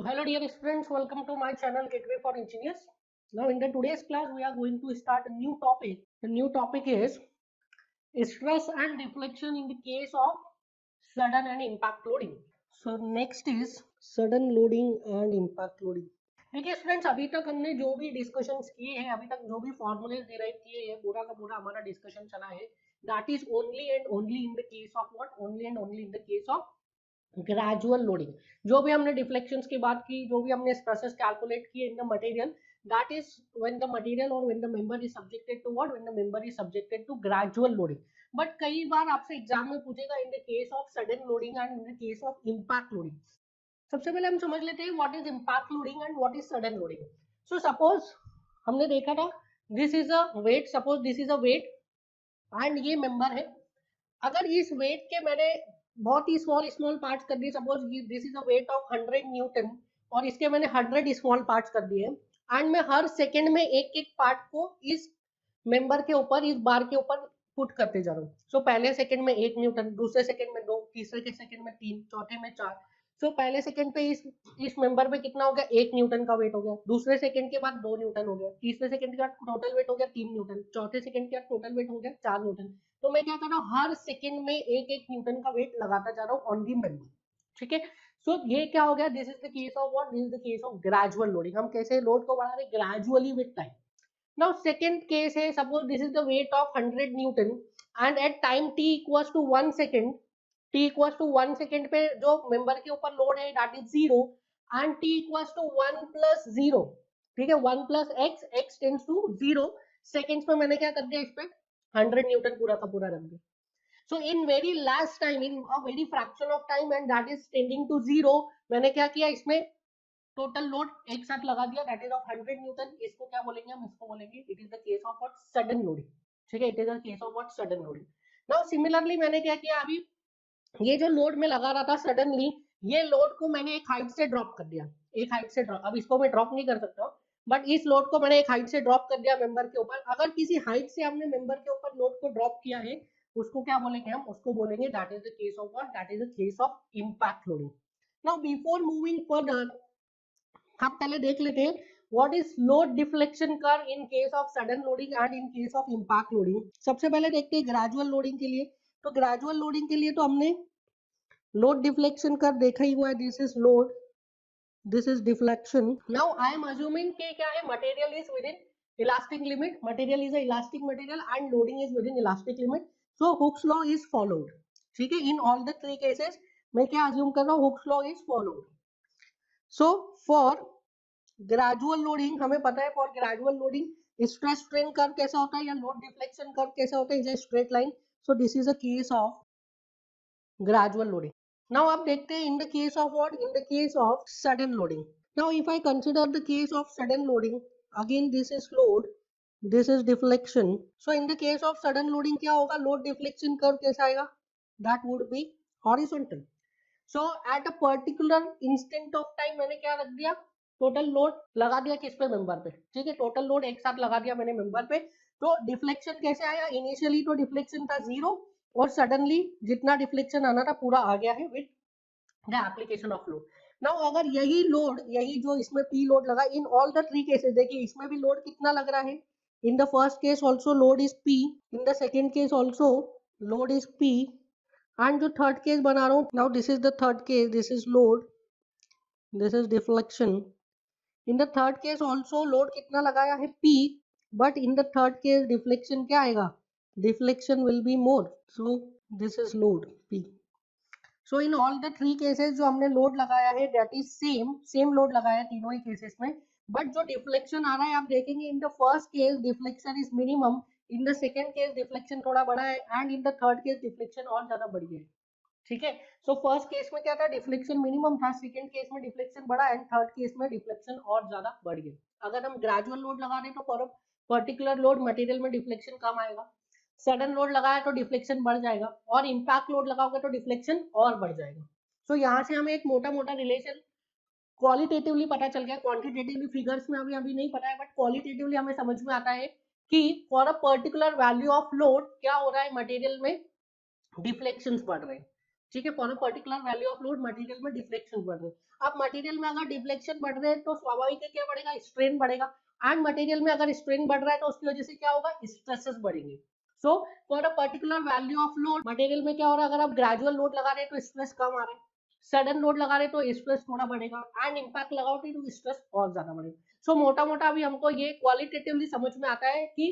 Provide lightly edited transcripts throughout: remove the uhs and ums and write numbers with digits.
hello dear students, welcome to my channel Gateway for Engineers. Now in the today's class we are going to start a new topic. The new topic is stress and deflection in the case of sudden and impact loading. So next is sudden loading and impact loading. देखिए students, अभी तक हमने जो भी discussions किए हैं, अभी तक जो भी फॉर्मूलेज डिराइव किए हैं, पूरा का पूरा हमारा डिस्कशन चला है. That is only and only in the case of what, only and only in the case of gradual loading. जो भी हमने डिफ्लेक्शंस की बात की, जो भी हमने स्ट्रेसेस कैलकुलेट किए in the material, that is when the material और when the member is subjected to what, when the member is subjected to gradual loading. But कई बार आपसे एग्जाम में पूछेगा in the case of sudden loading and in the case of impact loading. सबसे पहले हम समझ लेते हैं what is impact loading and what is sudden loading. So suppose हमने देखा था this is a weight, suppose this is a weight and ये मेंबर है. अगर इस वेट के मैंने बहुत ही स्मॉल स्मॉल पार्ट्स कर दिए, suppose this is a wait of 100 Newton और इसके मैंने 100 स्मॉल पार्ट्स कर दिए एंड मैं हर सेकंड में एक एक पार्ट को इस मेंबर के ऊपर, इस बार के ऊपर पुट करते जा रहा हूँ. सो पहले सेकंड में 1 न्यूटन, दूसरे सेकंड में 2, तीसरे के सेकंड में 3, चौथे में 4. सो पहले सेकंड पे इस मेंबर पे कितना हो गया, 1 न्यूटन का वेट हो गया. दूसरे सेकंड के बाद 2 न्यूटन हो गया. तीसरे सेकंड के बाद टोटल वेट हो गया 3 न्यूटन. चौथे सेकंड के बाद टोटल वेट हो गया 4 न्यूटन. तो मैं क्या कर रहा हूँ, हर सेकंड में एक एक न्यूटन का वेट लगाता जा रहा हूँ ऑन दी मेंबर. ठीक है. सो ये क्या हो गया, this is the case of what, this is the case of gradual loading. हम कैसे लोड को बढ़ा रहे, gradually with time. Now second case है, suppose this is the weight of 100 newton and at time t equals to 1 second, t equals to 1 second पे जो member के ऊपर लोड है that is 0 and t equals to 1 plus 0. ठीक है, 1 plus x, x tends to 0 seconds में मैंने क्या कर दिया, इस पे 100 न्यूटन पूरा का पूरा रख दिया. So in very last time, in a very fraction of time and that is tending to 0, मैंने क्या किया, इसमें टोटल लोड एक साथ लगा दिया दैट इज ऑफ 100 न्यूटन. इसको क्या बोलेंगे, हम इसको बोलेंगे it is the case of what, sudden loading. ठीक है, it is the case of what, sudden loading. Now similarly मैंने क्या किया, अभी ये जो लोड में लगा रहा था सडनली, ये लोड को मैंने एक हाइट से ड्रॉप कर दिया, एक हाइट से ड्रॉप. अब इसको मैं ड्रॉप नहीं कर सकता, बट इस लोड को मैंने एक हाइट से ड्रॉप कर दिया मेंबर के ऊपर. अगर किसी हाइट से हमने मेंबर के ऊपर लोड को ड्रॉप किया है, उसको क्या बोलेंगे, हम उसको बोलेंगे that is the case of what, that is the case of impact loading. Now before moving further, हम पहले देख लेते हैं what is load deflection curve in case of sudden loading and in case of impact loading. सबसे पहले देखते हैं gradual loading के लिए. तो ग्रेजुअल लोडिंग के लिए तो हमने लोड डिफ्लेक्शन कर्व देखा ही हुआ है. This is load, this is deflection. Now I am assuming कि क्या है, material is with in elastic limit, material is a elastic material and loading is with in elastic limit. So Hooke's law is followed. ठीक है, in all the 3 cases मैं क्या assume कर रहा हूं, Hooke's law is followed. So for gradual loading हमें पता है, for gradual loading stress strain curve कैसा होता है या लोड डिफ्लेक्शन कर्व कैसा होता है, is a straight line. So this is a case of gradual loading. Now आप देखते हैं in the case of what, in the case of sudden loading. Now if I consider the case of sudden loading, again this is load, this is deflection. So in the case of sudden loading क्या होगा, load deflection curve कैसा आएगा, that would be horizontal. So at a particular instant of time मैंने क्या रख दिया, total load लगा दिया किस पे, मेंबर पे. ठीक है, टोटल लोड एक साथ लगा दिया मैंने मेंबर पे. तो डिफ्लेक्शन कैसे आया, इनिशियली तो डिफ्लेक्शन था 0 और सडनली जितना डिफ्लेक्शन आना था पूरा आ गया है with the application of load. Now अगर यही लोड, यही जो इसमें पी लोड लगा इन ऑल द 3 केसेस, देखिए इसमें भी लोड कितना लग रहा है, in the first case also load is P, in the second case also load is P, and जो थर्ड केस बना रहा हूँ, now this is the third case, this is load, this is deflection. In the third case also load कितना लगाया है, P, but in the third case deflection क्या आएगा, deflection will be more. So this is load P. So in all the 3 cases जो हमने load लगाया है that is same load लगाया है तीनों ही केसेस में, बट जो डिफ्लेक्शन आ रहा है आप देखेंगे in the first case deflection is minimum, in the second case deflection थोड़ा बड़ा है and in the third case deflection और ज्यादा बढ़ गया है. ठीक है, सो फर्स्ट केस में क्या था, डिफ्लेक्शन मिनिमम था, सेकंड केस में डिफ्लेक्शन बढ़ा एंड थर्ड केस में डिफ्लेक्शन और ज्यादा बढ़ गया. अगर हम ग्रेजुअल लोड लगा रहे हैं तो for a particular load material में डिफ्लेक्शन कम आएगा, सडन लोड लगाया तो डिफ्लेक्शन बढ़ जाएगा, और इंपैक्ट लोड लगाओगे तो डिफ्लेक्शन और बढ़ जाएगा. सो यहाँ से हमें एक मोटा मोटा रिलेशन क्वालिटेटिवली पता चल गया, क्वांटिटेटिवली फिगर्स में अभी अभी नहीं पता है, बट क्वालिटेटिवली हमें समझ में आता है कि for a particular value of load क्या हो रहा है, मटेरियल में डिफ्लेक्शंस बढ़ रहे हैं. ठीक है, for a particular value of load material में डिफ्लेक्शन बढ़ रहे हैं। अब मटेरियल में अगर डिफ्लेक्शन बढ़ रहे हैं तो स्वाभाविक है क्या बढ़ेगा, स्ट्रेन बढ़ेगा, एंड मटेरियल में अगर स्ट्रेन बढ़ रहा है तो उसकी वजह से क्या होगा, स्ट्रेसेस बढ़ेंगे। So for a particular value of load material में क्या हो रहा है, अगर आप ग्रेजुअल लोड लगा रहे हैं तो स्ट्रेस कम आ रहा है, सडन लोड लगा रहे तो स्ट्रेस थोड़ा बढ़ेगा, एंड इम्पैक्ट लगाओगे तो स्ट्रेस और ज्यादा बढ़ेगा। सो मोटा मोटा अभी हमको ये क्वालिटेटिवली समझ में आता है कि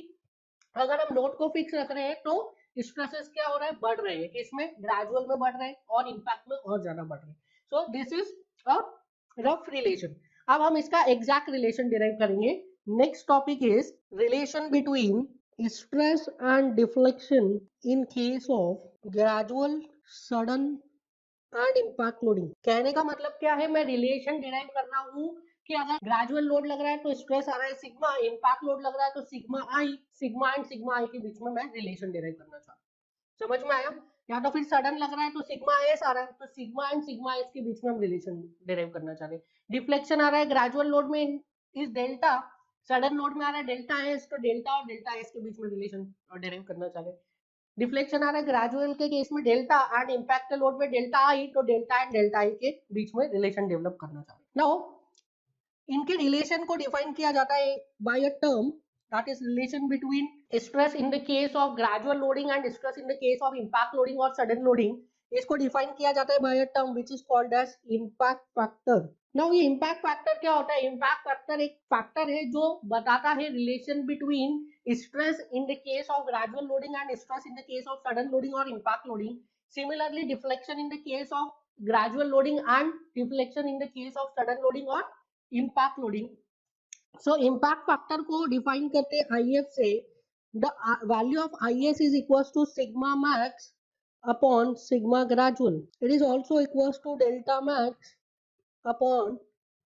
अगर हम लोड को फिक्स रख रहे हैं तो स्ट्रेसेस क्या हो रहा है, बढ़ रहे हैं, इसमें ग्रेजुअल में बढ़ रहे हैं और इम्पैक्ट में और ज्यादा बढ़ रहे हैं। सो this is a rough relation. अब हम इसका एग्जैक्ट रिलेशन डिराइव करेंगे। Next topic is relation between stress and deflection in case of gradual, sudden and impact loading. कहने का मतलब क्या है, मैं रिलेशन डिराइव कर रहा हूँ कि अगर ग्रेजुअल लोड लग रहा है तो स्ट्रेस आ रहा है सिग्मा, इम्पैक्ट लोड लग रहा है तो सिग्मा एंड सिग्मा आई के बीच में मैं रिलेशन डिराइव करना चाहता हूँ। समझ में आया? या तो फिर सडन लग रहा है तो सिग्मा एस आ रहा है तो सिग्मा एंड सिग्मा एस के बीच में हम रिलेशन डिराइव करना चाह रहे हैं। डिफ्लेक्शन आ रहा है ग्रेजुअल लोड में इस डेल्टा, सडन लोड में आ रहा है डेल्टा एस, तो डेल्टा और डेल्टा एस के बीच में रिलेशन डिराइव करना चाह रहे हैं। डिफ्लेक्शन आ रहा है ग्रेजुअल के केस में डेल्टा एंड इम्पैक्ट लोड में डेल्टा आई, तो डेल्टा एंड डेल्टा आई के बीच में रिलेशन डेवलप करना चाह रहे हैं। नाउ इनके रिलेशन को डिफाइन किया जाता है by a term that is relation between stress in the case of gradual loading and stress in the case of impact loading और सडन लोडिंग। इसको डिफाइन किया जाता है by a term which is called as impact factor. Now ये impact factor क्या होता है? Impact factor एक फैक्टर है जो बताता है relation between stress in the case of gradual loading and stress in the case of sudden loading or impact loading. Similarly, deflection in the case of gradual loading and deflection in the case of sudden loading or impact loading. So impact factor को define करते हैं IF से, the value of IS is equals to sigma max upon sigma gradual. It is also equals to delta max upon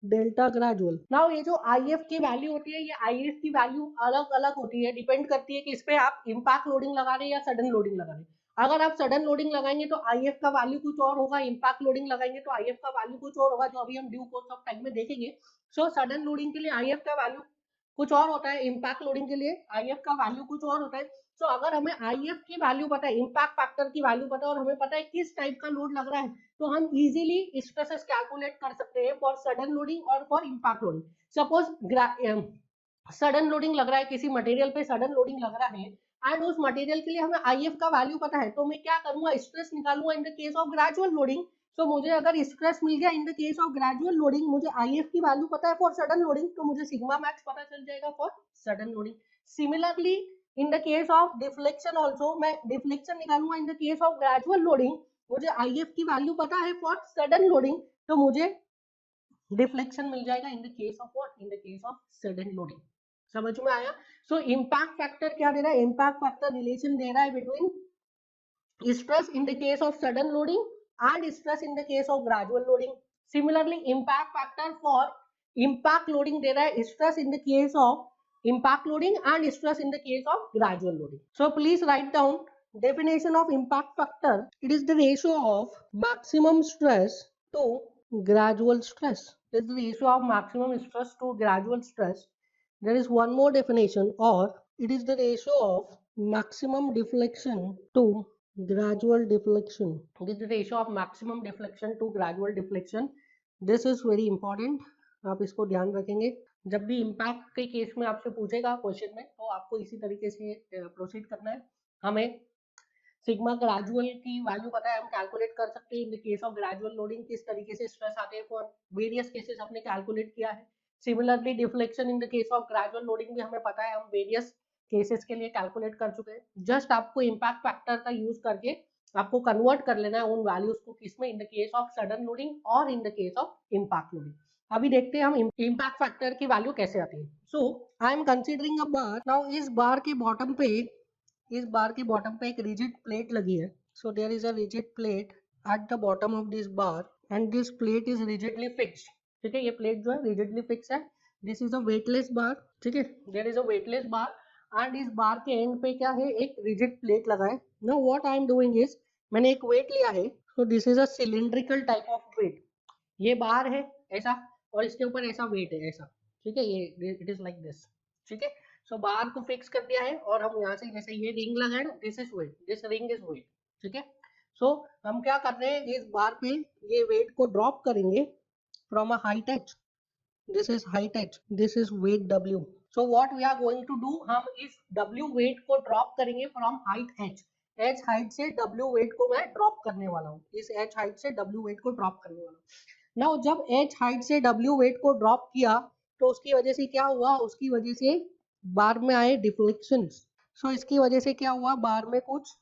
delta gradual. Now ये जो IF की value होती है, ये IF की वैल्यू अलग अलग होती है, डिपेंड करती है कि इस पे आप इम्पैक्ट लोडिंग लगा रहे हैं या सडन लोडिंग लगा रहे हैं। अगर आप सडन लोडिंग लगाएंगे तो IF का वैल्यू कुछ और होगा, इम्पैक्ट लोडिंग लगाएंगे तो IF का वैल्यू कुछ और होगा, जो अभी हम ड्यू कोर्स ऑफ टाइम में देखेंगे। सो सडन लोडिंग के लिए IF का वैल्यू कुछ और होता है, इम्पैक्ट लोडिंग के लिए IF का वैल्यू कुछ और होता है। सो अगर हमें IF की वैल्यू पता है, इम्पैक्ट फैक्टर की वैल्यू पता है और हमें पता है किस टाइप का लोड लग रहा है, तो हम इजीली स्ट्रेसेस कैलकुलेट कर सकते हैं फॉर सडन लोडिंग और for impact loading. Suppose sudden loading लग रहा है, किसी मटेरियल पे सडन लोडिंग लग रहा है एंड उस मटेरियल के लिए हमें IF का वैल्यू पता है, तो मैं क्या करूंगा, स्ट्रेस निकालूंगा in the case of gradual loading. So मुझे अगर स्ट्रेस मिल गया in the case of gradual loading, मुझे IF की वैल्यू पता है फॉर सडन लोडिंग, तो मुझे सिग्मा मैक्स पता चल जाएगा for sudden loading. Similarly in the case of deflection also, मैं डिफ्लेक्शन निकालूंगा in the case of gradual loading, मुझे IF की वैल्यू पता है फॉर सडन लोडिंग, तो मुझे डिफ्लेक्शन मिल जाएगा इन the case of what, in the case of sudden loading. समझ में आया? सो इम्पैक्ट फैक्टर क्या दे रहा है, इम्पैक्ट फैक्टर रिलेशन दे रहा है between stress in the case of sudden loading and stress in the case of gradual loading. Similarly, impact factor for impact loading दे रहा है stress in the case of impact loading and stress in the case of gradual loading. So please write down definition of impact factor. It is the ratio of maximum stress to gradual stress. It is the ratio of maximum stress to gradual stress. There is one more definition, or it is the ratio of maximum deflection to gradual deflection. This is the ratio of maximum deflection to gradual deflection. This is very important. आप इसको ध्यान रखेंगे, जब भी impact के case में आपसे पूछेगा क्वेश्चन में, तो आपको इसी तरीके से प्रोसीड करना है। हमें सिग्मा ग्रेजुअल की वैल्यू पता है, हम कैलकुलेट कर सकते हैं इन the case of gradual loading किस तरीके से स्ट्रेस आते हैं, फॉर वेरियस केसेस हमने कैलकुलेट किया है। Similarly deflection in the case of gradual loading भी हमें पता है, हम वेरियस केसेस के लिए कैलकुलेट कर चुके हैं। जस्ट आपको इम्पैक्ट फैक्टर का यूज करके आपको कन्वर्ट कर लेना है उन वैल्यूज को, किसमें, in the case of sudden loading और in the case of impact loading. अभी देखते हैं हम इम्पैक्ट फैक्टर की वैल्यू कैसे आती है। So I M considering a bar. Now इस बार के बॉटम पे, इस बार के बॉटम पे एक रिजिड प्लेट लगी है। So there is a rigid plate at the bottom of this bar and this plate is rigidly fixed. ठीक है, ये प्लेट जो है रिजिडली फिक्स है। This is a weightless bar. ठीक है, there is a weightless bar and इस bar के एंड पे क्या है, एक रिजिड प्लेट लगा है। Now what I am doing is, मैंने एक वेट लिया है। So this is a cylindrical type of weight. ये बार है ऐसा और इसके ऊपर ऐसा वेट है ऐसा। ठीक है, ये इट इज लाइक दिस। ठीक है, सो बार को फिक्स कर दिया है और हम यहाँ से जैसे ये रिंग लगा है ना, this is weight, this ring is weight. ठीक है, सो हम क्या कर रहे हैं, इस बार पे ये वेट को ड्रॉप करेंगे from a height h, this is height h, this is weight w. So what we are going to do, हम इस w वेट को ड्रॉप करेंगे फ्रॉम हाइट h. h हाइट से w वेट को मैं ड्रॉप करने वाला हूँ, इस h हाइट से w वेट को ड्रॉप करने वाला हूँ. नाउ जब h हाइट से w वेट को ड्रॉप किया तो उसकी वजह से क्या हुआ, उसकी वजह से बार में आए डिफ्लेक्शन. सो इसकी वजह से क्या हुआ, बार में कुछ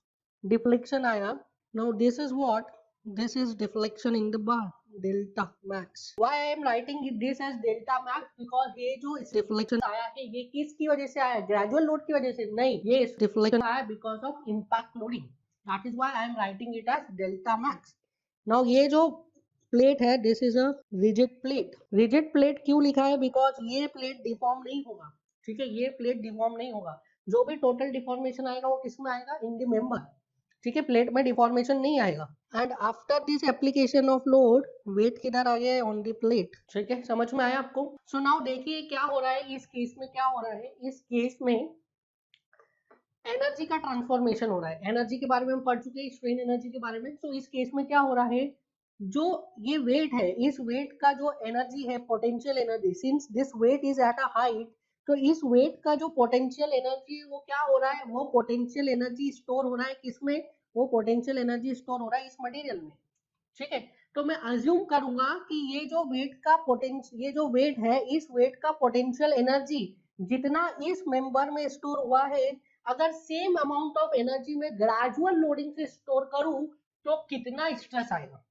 डिफ्लेक्शन आया. Now this is what, this is deflection in the bar, delta max. Why I am writing this as delta max, because ये जो deflection आया है ये किसकी वजह से आया, ग्रेजुअल लोड की वजह से नहीं, ये deflection आया because of impact loading. That is why I am writing it as delta max. Now ये जो प्लेट है, this is a rigid plate. Rigid plate क्यों लिखा है, बिकॉज ये प्लेट डिफॉर्म नहीं होगा. ठीक है, ये प्लेट डिफॉर्म नहीं होगा. जो भी टोटल डिफॉर्मेशन आएगा वो किसमें आएगा, इन द मेंबर. ठीक है, प्लेट में डिफॉर्मेशन नहीं आएगा. And after this application of load weight किधर आ गया, ऑन द प्लेट. ठीक है, समझ में आया आपको. सो नाउ देखिए क्या हो रहा है इस केस में, क्या हो रहा है इस केस में, एनर्जी का ट्रांसफॉर्मेशन हो रहा है. एनर्जी के बारे में हम पढ़ चुके हैं, स्ट्रेन एनर्जी के बारे में. तो इस केस में क्या हो रहा है, जो ये वेट है, इस वेट का जो एनर्जी है, potential energy, since this weight is at a height, तो इस वेट का जो पोटेंशियल एनर्जी है वो क्या हो रहा है, वो पोटेंशियल एनर्जी स्टोर हो रहा है किसमें, वो पोटेंशियल एनर्जी स्टोर हो रहा है इस मटेरियल में. ठीक है, तो मैं अज्यूम करूंगा कि ये जो वेट का पोटेंशियल, ये जो वेट है, इस वेट का पोटेंशियल एनर्जी जितना इस मेंबर में स्टोर हुआ है, अगर सेम अमाउंट ऑफ एनर्जी में ग्रेजुअल लोडिंग से स्टोर करूं तो कितना स्ट्रेस आएगा.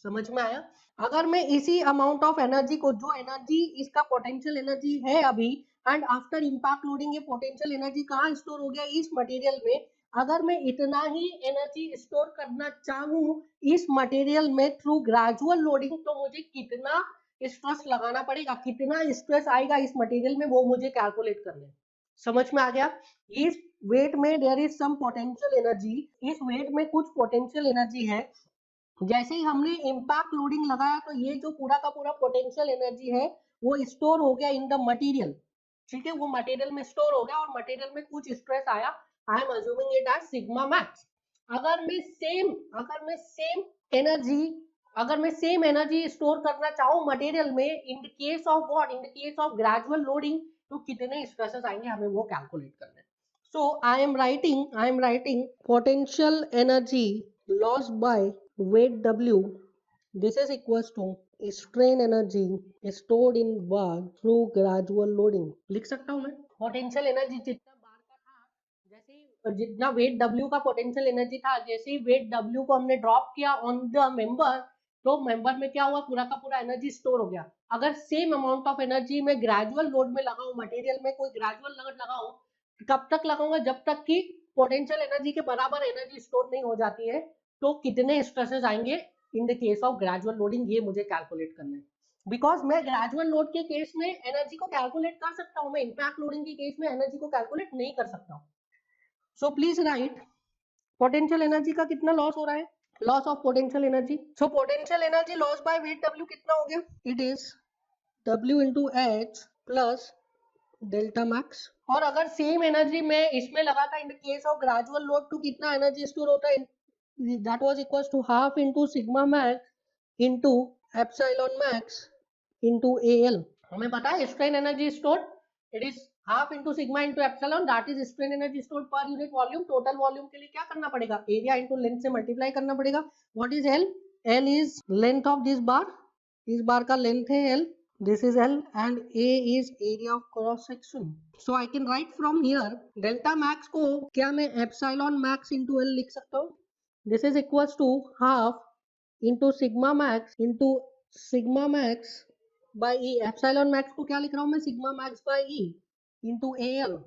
समझ में आया. अगर मैं इसी अमाउंट ऑफ एनर्जी को, जो एनर्जी इसका पोटेंशियल एनर्जी है अभी, एंड आफ्टर इंपैक्ट लोडिंग ये पोटेंशियल एनर्जी कहाँ स्टोर हो गया, इस मटेरियल में, अगर मैं इतना ही एनर्जी स्टोर करना चाहूँ इस मटेरियल में थ्रू ग्रेजुअल लोडिंग, तो मुझे कितना स्ट्रेस लगाना पड़ेगा, कितना स्ट्रेस आएगा इस मटेरियल में, वो मुझे कैलकुलेट करना है. समझ में आ गया. इस वेट में there is some potential energy, इस वेट में कुछ पोटेंशियल एनर्जी है. जैसे ही हमने इम्पैक्ट लोडिंग लगाया तो ये जो पूरा का पूरा पोटेंशियल एनर्जी है वो स्टोर हो गया इन द मटेरियल. ठीक है, वो मटेरियल में स्टोर हो गया और मटेरियल में कुछ स्ट्रेस आया. I am assuming it as sigma max. अगर मैं सेम एनर्जी स्टोर करना चाहूँ मटेरियल में, in the case of what, in the case of gradual loading, तो कितने स्ट्रेसेस आएंगे हमें वो कैलकुलेट करना है. So I am writing potential energy loss by weight W, this is equals to strain energy stored in bar through gradual loading. लिख सकता हूँ मैं पोटेंशियल एनर्जी जितना बार का था, जैसे जितना वेट W का पोटेंशियल एनर्जी था, जैसे ही वेट W को हमने ड्रॉप किया ऑन द मेंबर, तो मेंबर में क्या हुआ, पूरा का पूरा एनर्जी स्टोर हो गया. अगर सेम अमाउंट ऑफ एनर्जी में ग्रेजुअल लोड में लगाऊं, मटेरियल में कोई ग्रेजुअल लोड लगाऊं, कब तक लगाऊंगा, जब तक कि पोटेंशियल एनर्जी के बराबर एनर्जी स्टोर नहीं हो जाती है. तो कितने स्ट्रेसेस आएंगे इन the case of gradual loading, ये मुझे कैलकुलेट करना है. बिकॉज मैं ग्रेजुअल लोड के केस में एनर्जी को कैलकुलेट कर सकता हूं, मैं इंपैक्ट लोडिंग के केस में एनर्जी को कैलकुलेट नहीं कर सकता हूं. So please right potential energy का कितना लॉस हो रहा है, loss of potential energy. So potential energy loss by weight W कितना हो गया, it is W into H plus delta max. और अगर सेम एनर्जी में इसमें लगा था इन the case of gradual load, तो कितना एनर्जी स्टोर होता है, that was equals to half into sigma max into epsilon max into AL. हमें पता है strain energy stored, it is half into sigma into epsilon, that is strain energy stored per unit volume. total volume के लिए क्या करना पड़ेगा, area into length से multiply करना पड़ेगा. what is L, L is length of this bar, इस बार का length है L, this is L, and A is area of cross section. so I can write from here delta max को क्या मैं epsilon max into L लिख सकता हूँ. This is equals to half into sigma max by E. Epsilon max को क्या लिख रहा हूँ मैं, sigma max by E into AL.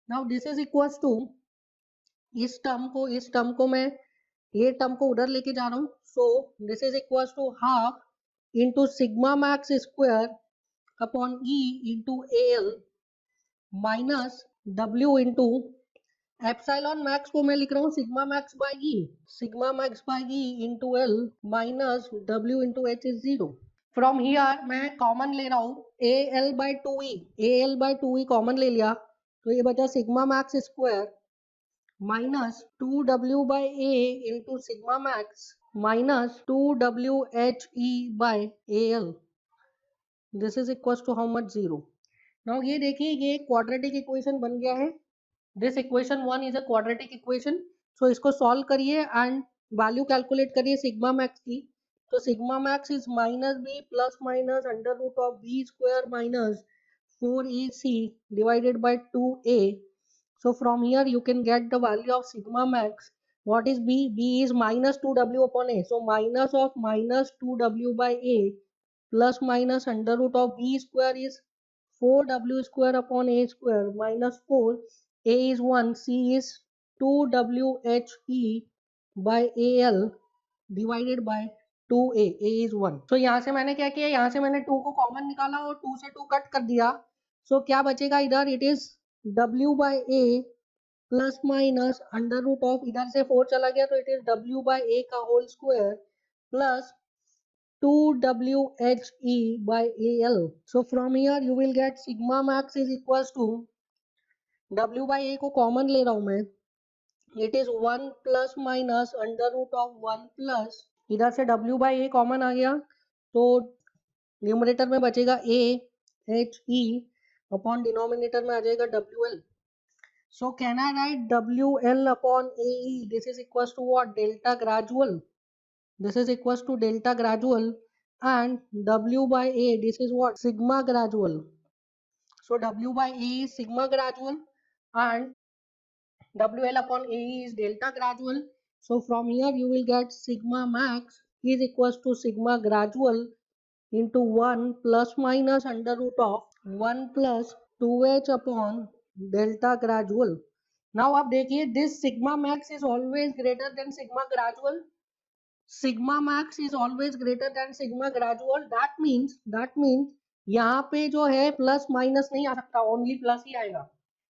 Now this is equals to, इस टर्म को मैं ये टर्म को उधर लेके जा रहा हूँ. So this is equals to half into sigma max square upon E into AL minus W into epsilon max को मैं लिख रहा हूँ sigma max bye E into L minus W into H is 0. From here मैं common ले रहा हूँ A L by two E common ले लिया, तो ये बचा sigma max square minus 2W by A into sigma max minus 2WHE by AL. This is equals to how much? 0. Now ये देखिए ये क्वाड्रेटिक इक्वेशन बन गया है. This equation 1 is a quadratic equation. So इसको सॉल्व करिए and value calculate करिए sigma max की. तो sigma max is minus B plus minus under root of B square minus 4ac divided by 2a. So from here you can get the value of sigma max. What is b? B is minus 2w upon a. So minus of minus 2w by a plus minus under root of b square is 4w square upon a square minus 4. A is 1, c is 2whe by al divided by 2a. A is 1. So यहाँ से मैंने क्या किया, यहाँ से मैंने 2 को common निकाला और 2 से 2 कट कर दिया. So क्या बचेगा इधर? It is w by a plus minus under root of, इधर से 4 चला गया तो it is w by a का whole square plus 2WHE by AL. So from here you will get sigma max is equals to W by A को common ले रहा हूं मैं. It is 1 plus minus under root of 1 plus, इधर से W by A common आ गया तो numerator में बचेगा A H E upon denominator में आ जाएगा WL. So can I write WL upon AE? This is equals to what? Delta gradual. This is equals to delta gradual and W by A, this is what? Sigma gradual. So W by A is sigma gradual and WL upon AE is delta gradual. So from here you will get sigma max is equals to sigma gradual into 1 plus minus under root of 1 plus 2h upon delta gradual. Now आप देखिए this sigma max is always greater than sigma gradual. Sigma max is always greater than sigma gradual. That means यहाँ पे जो है plus minus नहीं आ सकता, only plus ही आएगा.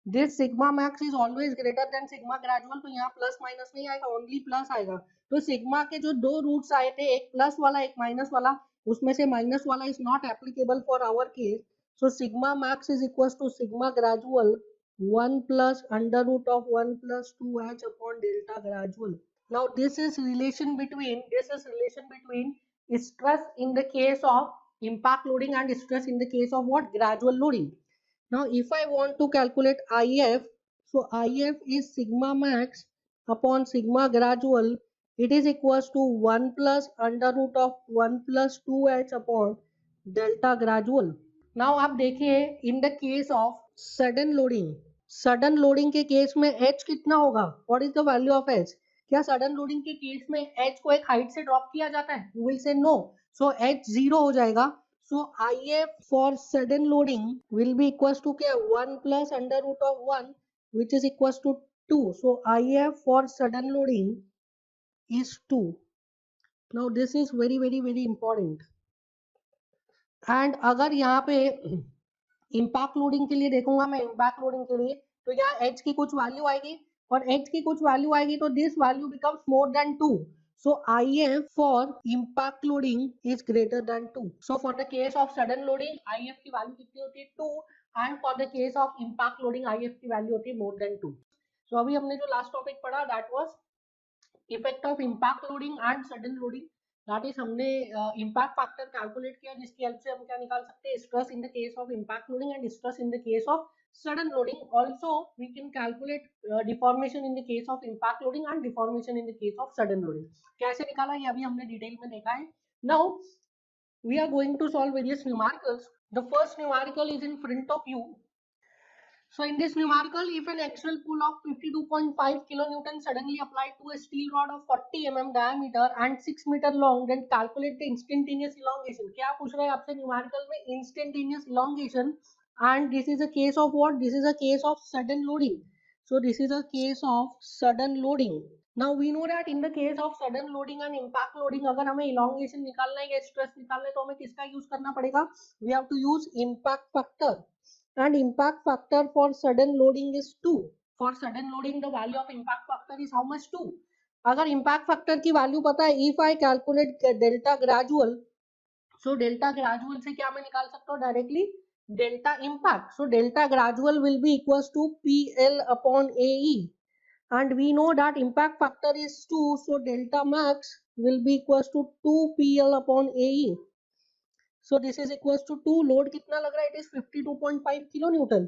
This sigma max is always greater than sigma gradual, तो यहाँ plus minus नहीं आएगा, ओनली प्लस आएगा. तो सिग्मा के जो दो रूट्स आए थे, एक प्लस वाला एक माइनस वाला, उसमें से माइनस वाला is not applicable for our case. So sigma max is equal to sigma gradual 1 plus under root of 1 plus 2h upon delta gradual. Now this is relation between stress in the case of impact loading and stress in the case of what? Gradual loading. Now if I want to calculate IF, so IF is sigma max upon sigma gradual. It is equals to 1 plus under root of 1 plus 2h upon delta gradual. Now आप देखिए in the case of sudden loading के case में h कितना होगा? What is the value of h? क्या sudden loading के case में h को एक हाइट से ड्रॉप किया जाता है? You will say no. So h 0 हो जाएगा. So IF for sudden loading will be equals to क्या? 1 plus under root of 1 which is equals to 2. So IF for sudden loading is 2. Now this is very very very important. And अगर यहाँ पे impact loading के लिए देखूंगा मैं, impact loading के लिए तो यहाँ h की कुछ वैल्यू आएगी और h की कुछ वैल्यू आएगी तो this value becomes more than 2. So IF for impact loading is greater than 2. So for the case of sudden loading IF की वैल्यू कितनी होती है? 2. and for the case of impact loading IF की value होती है more than 2. So अभी हमने जो लास्ट टॉपिक पढ़ा that was effect of impact loading and sudden loading. That is हमने इम्पैक्ट फैक्टर कैलकुलेट किया जिसकी हेल्प से हम क्या निकाल सकते हैं? Stress in the case of impact loading and stress in the case of sudden loading. Also we can calculate deformation in the case of impact loading and deformation in the case of sudden loading. कैसे निकाला ये अभी हमने detail में देखा है. Now we are going to solve various numericals. The first numerical is in front of you. So in this numerical, if an actual pull of 52.5 kilonewton suddenly applied to a steel rod of 40 mm diameter and 6 meter long, then calculate the instantaneous elongation. क्या पूछ रहा है आपसे numerical में? Instantaneous elongation. And this is a case of what? This is a case of sudden loading. So this is a case of sudden loading. Now we know that in the case of sudden loading and impact loading, अगर हमें elongation निकालना है या stress निकालना है तो हमें किसका use करना पड़ेगा? We have to use impact factor. And impact factor for sudden loading is 2. For sudden loading the value of impact factor is how much? 2. अगर impact factor की value पता है, if I calculate delta gradual, so delta gradual से क्या मैं निकाल सकता हूँ directly? Delta impact. So delta gradual will be equals to PL upon AE. and we know that impact factor is 2, so delta max will be equals to 2 PL upon AE. So this is equals to 2. Load कितना लग रहा है? It is 52.5 kilo newton.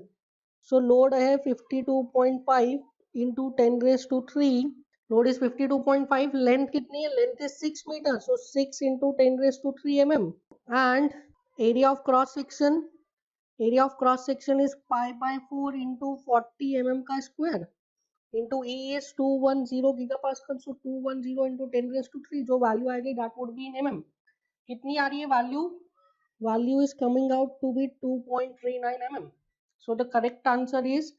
So load है 52.5 into 10 raised to 3. Load is 52.5. Length कितनी है? Length is 6 metre. So 6 into 10 raised to 3 mm. And area of cross section. Area of cross section is pi by 4 into 40 mm का square. Into E is 210 gigapascal. So 210 into 10 raised to 3. जो value आएगी that would be in mm. कितनी आ रही है value? Value is coming out to be 2.39 mm. So the correct answer is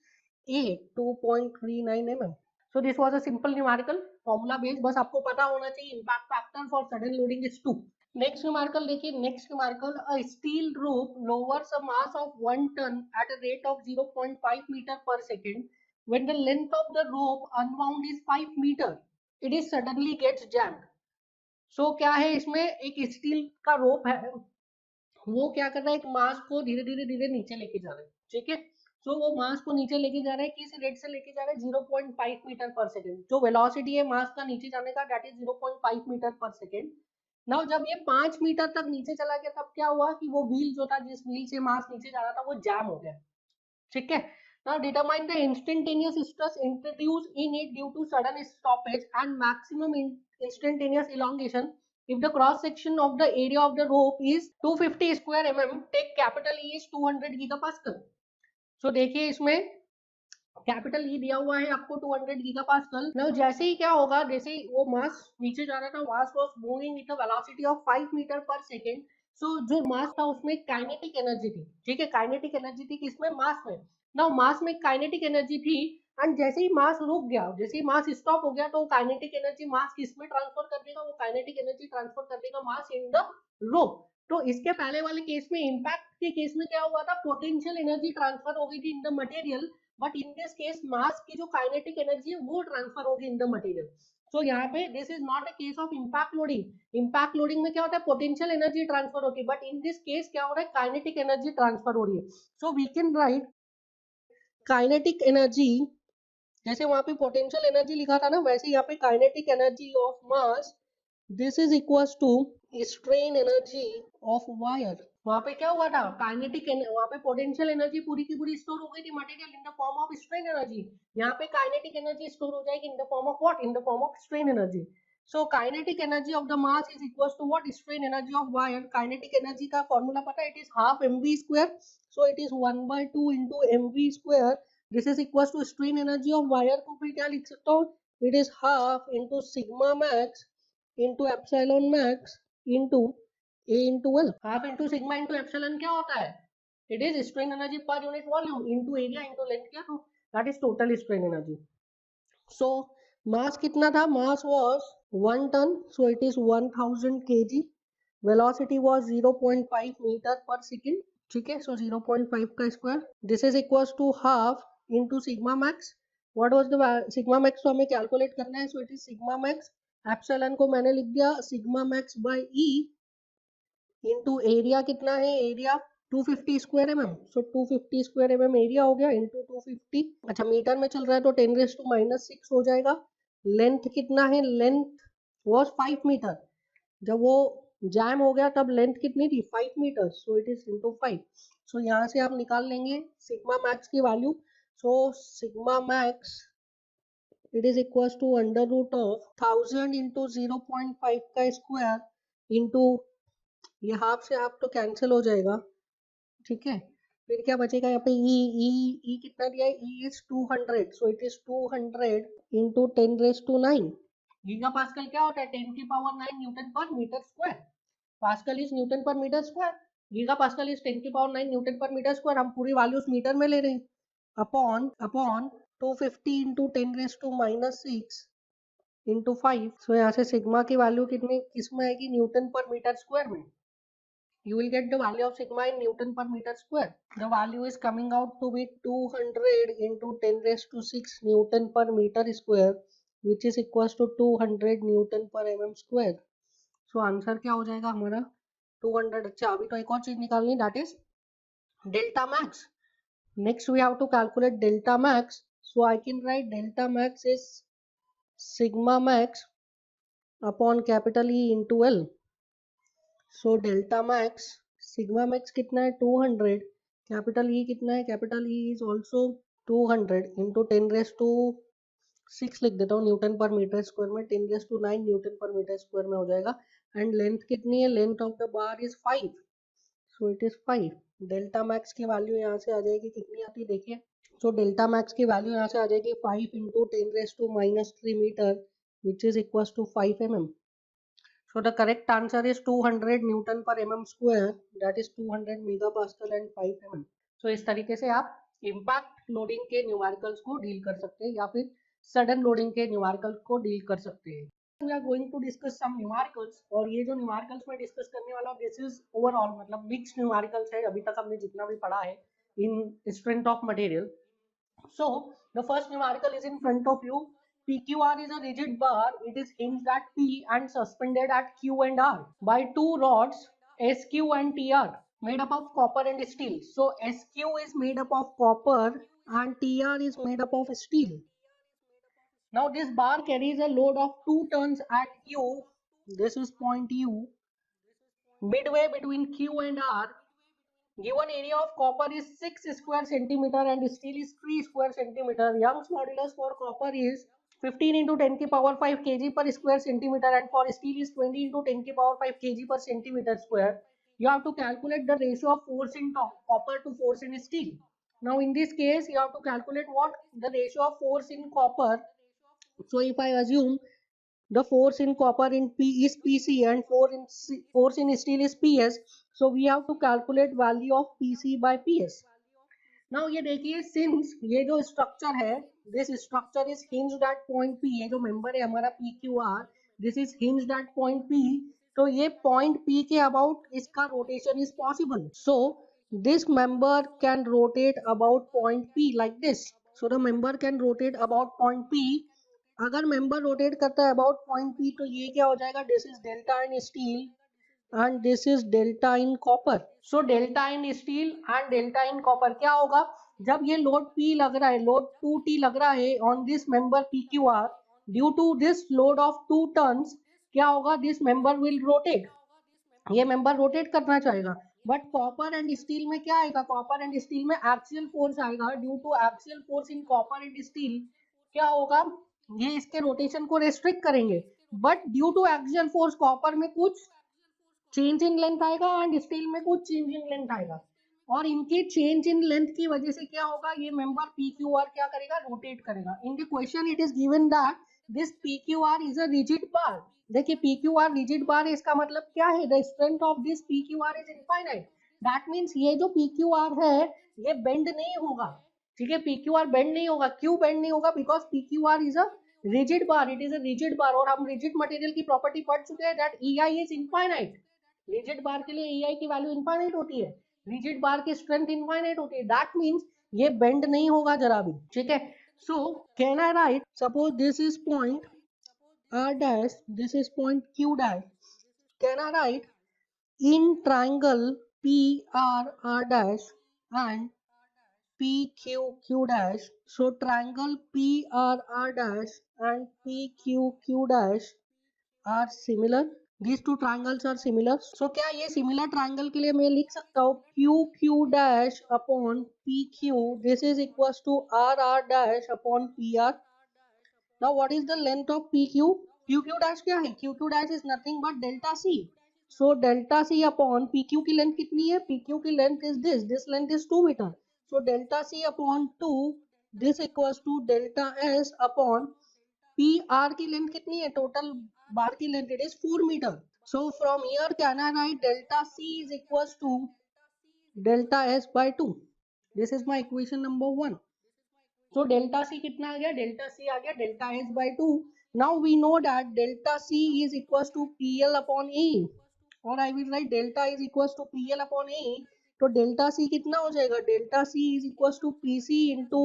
A, 2.39 mm. So this was a simple numerical formula based. बस आपको पता होना चाहिए impact factor for sudden loading is 2. Next numerical देखिए, next numerical, a steel rope lowers a mass of 1 ton at a rate of 0.5 meter per second. When the length of the rope unwound is 5 meter, it is suddenly gets jammed. So क्या है इसमें? एक steel का रोप है, वो क्या कर रहा है? एक मास को धीरे धीरे धीरे नीचे लेके जा रहा है. ठीक है, सो वो मास को नीचे लेके जा रहा है. किस रेट से लेके जा रहा है? 0.5 मीटर पर सेकेंड. जो वेलोसिटी है मास का नीचे जाने का, दैट इज 0.5 मीटर पर सेकेंड. नाउ जब ये 5 मीटर तक नीचे चला गया, तब क्या हुआ कि वो व्हील जो था, जिस व्हील से मास नीचे जा रहा था, वो जैम हो गया. ठीक है, now determine the instantaneous stress introduced in it due to sudden stoppage and maximum instantaneous elongation. If the cross section of the area of the rope is 250 square mm, take capital E is 200 gigapascal. So देखिए इसमें capital E दिया हुआ है आपको 200 gigapascal. Now जैसे ही क्या होगा, जैसे ही वो मास नीचे जा रहा था, mass was moving with a velocity of 5 metre पर सेकंड. सो जो मास था उसमें काइनेटिक एनर्जी थी. ठीक है, काइनेटिक एनर्जी थी किसमें? मास में. नाउ मास में काइनेटिक एनर्जी थी, एंड जैसे ही मास रुक गया, जैसे ही मास स्टॉप हो गया, तो काइनेटिक एनर्जी मास किसमें ट्रांसफर कर देगा? वो काइनेटिक एनर्जी ट्रांसफर कर देगा मास इन द रोप. तो इसके पहले वाले केस में, इंपैक्ट के केस में क्या हुआ था? पोटेंशियल एनर्जी ट्रांसफर हो गई थी in the material, but in this case mass की जो काइनेटिक एनर्जी है वो ट्रांसफर होगी इन द मटेरियल. सो यहाँ पे this is not a case of impact loading. Impact loading में क्या होता है? पोटेंशियल एनर्जी ट्रांसफर होती है, बट इन दिस केस क्या हो रहा है? काइनेटिक एनर्जी ट्रांसफर हो रही है. So we can write kinetic energy, जैसे वहां पे पोटेंशियल एनर्जी लिखा था ना, वैसे यहाँ पे kinetic energy of mass, this is equals to strain energy of wire. वहां पे क्या हुआ था? काइनेटिक, वहां पे पोटेंशियल एनर्जी पूरी की पूरी स्टोर हो गई थी material in the form of strain energy. यहाँ पे काइनेटिक एनर्जी स्टोर हो जाएगी in the form of what? In the form of strain energy. So kinetic energy of the mass is equals to what? Strain energy of wire. Kinetic energy का formula पता है? It is half mv square. So it is 1/2 into mv square. This is equals to strain energy of wire को फिर क्या लिख सकता हूँ? It is half into sigma max into epsilon max into A into L. Half into sigma into epsilon क्या होता है? It is strain energy per unit volume into area into length. क्या तो that is total strain energy. So mass कितना था? Mass was 1 ton, so it is 1000 kg. Velocity was 0.5 meter per second. ठीक है, so 0.5 का square. This is equals to half into sigma max. What was the sigma max? तो हमें calculate करना है, so it is sigma max. Epsilon को मैंने लिख दिया सिग्मा मैक्स बाय ई इनटू एरिया. कितना है एरिया? 250 square mm. सो 250 स्क्वायर mm एरिया हो गया इनटू 250. अच्छा मीटर में चल रहा है तो 10⁻⁻⁶ हो जाएगा. लेंथ कितना है? Length was 5 metre. जब वो जैम हो गया तब लेंथ कितनी थी? 5 metre. So it is into 5. सो यहाँ से आप निकाल लेंगे सिग्मा मैक्स की value. So sigma max it is equals to under root of 1000 into 0.5 का स्क्वायर into ये हाफ से हाफ तो कैंसिल हो जाएगा. ठीक है, फिर क्या बचेगा यहाँ पे? ई कितना दिया है? E is 200. So it is 200 into 10⁻⁹. Gigapascal क्या होता है? 10⁻⁹ newton per metre square. Pascal is newton per metre square. Gigapascal is 10⁻⁹ newton per metre square. हम पूरी वैल्यूज मीटर में ले रहे हैं. Upon 250 into 10⁻⁻⁶ into 5. सो यहाँ से सिग्मा की वैल्यू कितनी किसमें आएगी? न्यूटन पर मीटर स्क्वायर में. You will get the value of sigma in Newton per meter square. The value is coming out to be 200 into 10⁻⁶ Newton per meter square, which is equals to 200 Newton per mm square. So answer क्या हो जाएगा हमारा? 200. अच्छा अभी तो एक और चीज निकालनी, that is delta max. Next we have to calculate delta max. So I can write delta max is sigma max upon capital E into L. So delta max, sigma max कितना है 200, capital E कितना है, capital E is also 200 into 10 raised to 6 लिख देता हूँ Newton per metre square में, 10 raised to 9 Newton per metre square में हो जाएगा. एंड लेंथ कितनी है, length of the bar is 5, so it is 5. Delta max की वैल्यू यहाँ से आ जाएगी, कितनी आती है देखिए. सो डेल्टा मैक्स की वैल्यू यहाँ से आ जाएगी 5 into 10 raised to -3 metre which is equals to 5 mm. So the correct answer is 200 Newton per mm square, that is 200 megapascal and 5 mm. So इस तरीके से आप इम्पैक्ट लोडिंग के न्यूमेरिकल्स को डील कर सकते हैं या फिर सडन लोडिंग के न्यूमेरिकल्स को डील कर सकते हैं. We are going to discuss some numericals, और ये जो न्यूमेरिकल्स में डिस्कस करने वाला हूँ दिस इज ओवरऑल मतलब मिक्स न्यूमेरिकल्स है अभी तक हमने जितना भी पढ़ा है in strength of material. So the first numerical is in front of you. PQR is a rigid bar. It is hinged at P and suspended at Q and R by two rods SQ and TR made up of copper and steel. So SQ is made up of copper and TR is made up of steel. Now this bar carries a load of 2 tons at Q. This is point U. Midway between Q and R. Given area of copper is 6 square centimeter and steel is 3 square centimeter. Young's modulus for copper is 15 into 10 की power 5 kg per square centimeter and for steel is 20 into 10 की power 5 kg per centimeter square. You have to calculate the ratio of force in copper to force in steel. Now in this case you have to calculate what the ratio of force in copper. So if I assume the force in copper in P is PC and force in steel is PS, so we have to calculate value of PC by PS. Now ये देखिए since ये जो structure है this structure is hinged at point P, ये जो member है हमारा PQR, this is hinged at point P, तो ये point P के about इसका rotation is possible. So this member can rotate about point P like this. So the member can rotate about point P. अगर member rotate करता है about point P तो ये क्या हो जाएगा, this is delta in steel and this is delta in copper. So delta in steel and delta in copper क्या होगा, जब ये लोड पी लग रहा है, लोड 2T लग रहा है on this member PQR due to this load of 2 tons, क्या होगा, दिस मेंबर विल रोटेट, ये मेंबर रोटेट करना चाहेगा. बट कॉपर एंड स्टील में क्या आएगा, कॉपर एंड स्टील में एक्सियल फोर्स आएगा. Due to axial force in copper and steel क्या होगा, ये इसके रोटेशन को रेस्ट्रिक्ट करेंगे. But due to axial force copper में कुछ चेंज इन लेंथ आएगा एंड स्टील में कुछ चेंज इन लेंथ आएगा, और इनके चेंज इन लेंथ की वजह से क्या होगा, ये मेंबर PQR क्या करेगा, रोटेट करेगा. In the question it is given that this PQR is a rigid bar. देखिए PQR रिजिड बार है, इसका मतलब क्या है, the strength of this PQR is infinite. That means ये जो PQR है ये बेंड नहीं होगा. ठीक है, PQR बेंड नहीं होगा. क्यों बेंड नहीं होगा, because PQR is a rigid bar, it is a rigid bar. और हम रिजिड मटेरियल की प्रॉपर्टी पढ़ चुके हैं that EI is infinite. Rigid bar के लिए EI की वैल्यू इनफाइनाइट होती है, रिजिड बार की स्ट्रेंथ इनफाइनाइट होती है. दैट मींस ये बेंड नहीं होगा जरा भी. ठीक है, सो can I right, suppose this is point R dash, this is point Q dash. Can I write in triangle PRR dash and PQQ dash? So triangle PRR dash and PQQ dash are similar. These two triangles are similar. So क्या ये similar triangle के लिए मैं लिख सकता हूँ QQ dash upon PQ, this is equals to RR dash upon PR. Now what is the length of PQ? QQ dash क्या है? QQ dash is nothing but delta C. So delta C upon PQ की length कितनी है? PQ की length is this. This length is 2 meter. So delta C upon 2, this equals to delta S upon PR की length कितनी है? Total bar की length it is 4 meter. So from here can I write delta C is equals to delta S by 2. This is my equation number 1. So delta C कितना आ गया, delta C आ गया delta S by 2. Now we know that delta C is equals to PL upon A, और I will write delta is equals to PL upon A. तो delta C कितना हो जाएगा, delta C is equals to PC into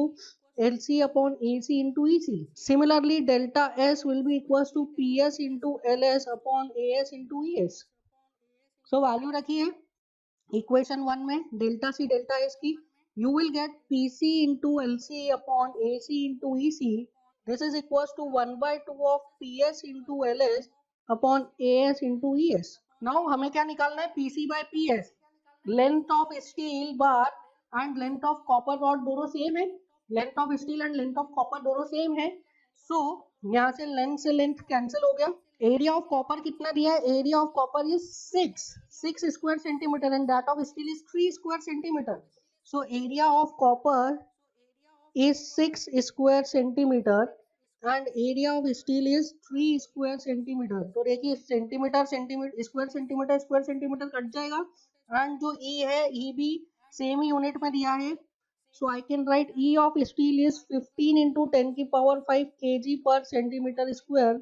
LC upon AC into EC. Similarly delta S will be equals to PS into LS upon AS into ES. So value रखिए equation 1 में delta C delta S की. you will get PC into LC upon AC into EC. This is equals to 1 by 2 of PS into LS upon AS into ES. Now हमें क्या निकालना है? PC by PS. Length of steel bar and length of copper rod दोनों same है. Length of steel and length of copper दोनों same है. So यहाँ से लेंथ से लेंथ कैंसिल हो गया. एरिया ऑफ कॉपर कितना दिया है? Area of copper is 6 square centimetre and that of steel is 3 square centimetre. So area of copper is 6 square centimeter and area of steel is 3 square centimeter. तो देखिए centimetre centimetre square centimetre cut जाएगा and जो E है E भी same ही unit में दिया है. So I can write E of steel is 15 into 10 की power 5 kg per centimeter square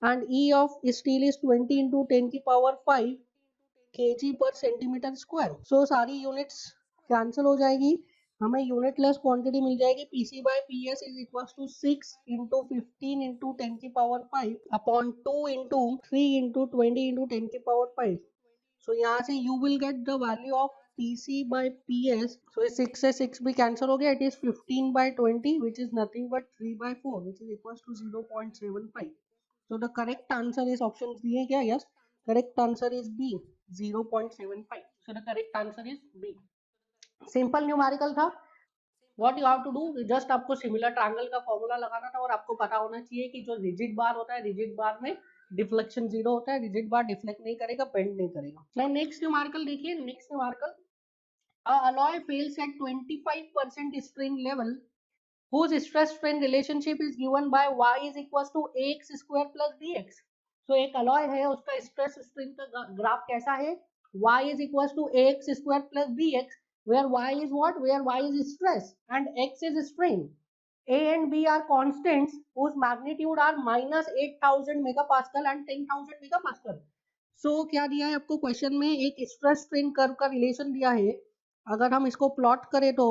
and E of steel is 20 into 10 की power 5 kg per centimeter square. So सारी units cancel हो जाएगी, हमें यूनिट लेस क्वांटिटी मिल जाएगी. PC by PS is equals to 6 into 15 into 10 की power 5 upon 2 into 3 into 20 into 10 की power 5. So यहाँ से you will get the value of PC by PS. So 6 से 6 भी कैंसिल हो गया. It is 15 by 20 which is nothing but 3 by 4 which is equals to 0.75. So the correct answer is option B है क्या? Yes, correct answer is B, 0.75. So the correct answer is B. Simple numerical था. What you have to do, just आपको similar triangle का formula लगाना था और आपको पता होना चाहिए कि जो रिजिड बार होता है, रिजिड बार में डिफ्लेक्शन 0 होता है. रिजिड बार डिफ्लेक्ट नहीं करेगा, बेंड नहीं करेगा. नाउ नेक्स्ट न्यूमेरिकल देखिए. Next numerical, a alloy fails at 25% strain level whose stress strain relationship is given by y is equals to ax square plus bx. So एक alloy है, उसका stress strain का graph कैसा है? y is equals to ax square plus bx where y is what? Where y is stress and x is strain. A and B are constants whose magnitude are minus 8000 megapascal and 10,000 megapascal. So क्या दिया है आपको question में? एक stress strain curve का relation दिया है. अगर हम इसको प्लॉट करें तो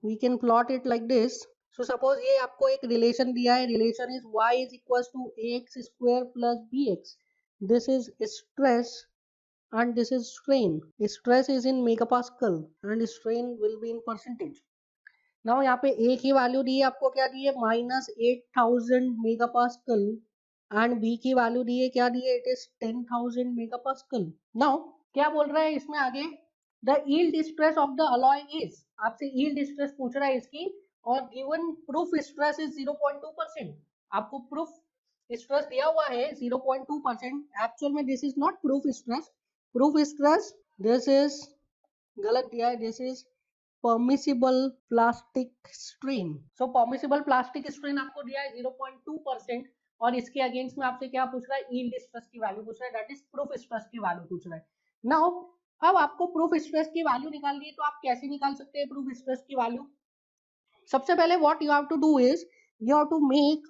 we can plot it like this. So suppose ये आपको एक रिलेशन दिया है. Relation is y is equals to ax square plus bx. दिस इज स्ट्रेस and this is strain. Stress is in megapascal and strain will be in percentage. Now यहाँ पे एक ही वैल्यू दी है आपको. क्या दी है? माइनस 8000 मेगापास्कल एंड बी की वैल्यू दी है. क्या दी है? It is 10,000 megapascal. नाउ क्या बोल रहा है इसमें आगे? The yield stress of the alloy is, आपसे यील्ड स्ट्रेस पूछ रहा है इसकी, और गिवन प्रूफ स्ट्रेस इज 0.2%. आपको प्रूफ स्ट्रेस दिया हुआ है 0.2%. एक्चुअल में this is not proof stress. Proof stress this is गलत दिया है. This is permissible plastic strain. So permissible plastic strain आपको दिया है 0.2% और इसके अगेंस्ट में आपसे क्या पूछ रहा है? यील्ड स्ट्रेस की वैल्यू पूछ रहा है, दैट इज प्रूफ स्ट्रेस की वैल्यू पूछ रहा है. नाउ अब आपको प्रूफ स्ट्रेस की वैल्यू निकालनी है, तो आप कैसे निकाल सकते हैं प्रूफ स्ट्रेस की वैल्यू? सबसे पहले what you have to do is you have to make